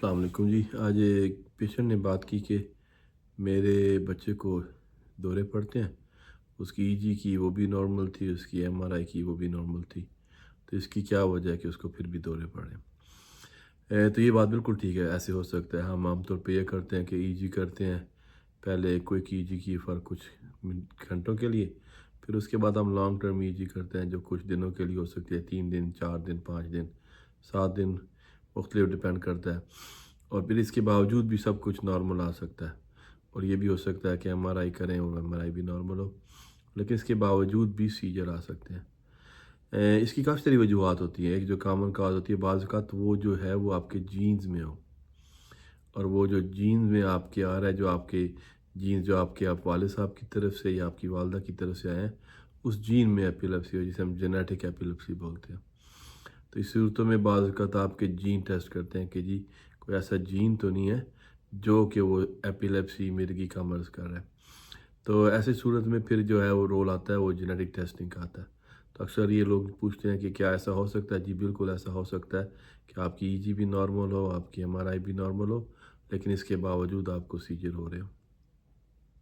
السلام علیکم جی۔ آج ایک پیشنٹ نے بات کی کہ میرے بچے کو دورے پڑتے ہیں، اس کی ای جی کی وہ بھی نارمل تھی، اس کی ایم آر آئی کی وہ بھی نارمل تھی، تو اس کی کیا وجہ ہے کہ اس کو پھر بھی دورے پڑیں؟ تو یہ بات بالکل ٹھیک ہے، ایسے ہو سکتا ہے۔ ہم عام طور پہ یہ کرتے ہیں کہ ای جی کرتے ہیں، پہلے کوئک ای جی کی فار کچھ گھنٹوں کے لیے، پھر اس کے بعد ہم لانگ ٹرم ای جی کرتے ہیں جو کچھ دنوں کے لیے ہو سکتی ہے، 3 دن، 4 دن، 5 دن، 7 دن، مختلف ڈپینڈ کرتا ہے۔ اور پھر اس کے باوجود بھی سب کچھ نارمل آ سکتا ہے، اور یہ بھی ہو سکتا ہے کہ ایم آر آئی کریں اور ایم آر آئی بھی نارمل ہو، لیکن اس کے باوجود بھی سیجر آ سکتے ہیں۔ اس کی کافی ساری وجوہات ہوتی ہیں۔ ایک جو کامن کاز ہوتی ہے، بعض اوقات وہ جو ہے وہ آپ کے جینز میں ہو، اور وہ جو جینز میں آپ کے آ رہا ہے، جو آپ کے جینز جو آپ کے والد صاحب کی طرف سے یا آپ کی والدہ کی طرف سے آئے ہیں، اس جین میں ایپیلیپسی ہو، جسے ہم جینیٹک ایپیلیپسی بولتے ہیں۔ تو اس صورتوں میں بعض اوقات آپ کے جین ٹیسٹ کرتے ہیں کہ جی کوئی ایسا جین تو نہیں ہے جو کہ وہ ایپیلیپسی مرگی کا مرض کر رہا ہے۔ تو ایسی صورت میں پھر جو ہے وہ رول آتا ہے، وہ جینیٹک ٹیسٹنگ کا آتا ہے۔ تو اکثر یہ لوگ پوچھتے ہیں کہ کیا ایسا ہو سکتا ہے؟ جی بالکل ایسا ہو سکتا ہے کہ آپ کی ای جی بھی نارمل ہو، آپ کی ایم آر آئی بھی نارمل ہو، لیکن اس کے باوجود آپ کو سیجر ہو رہے ہو۔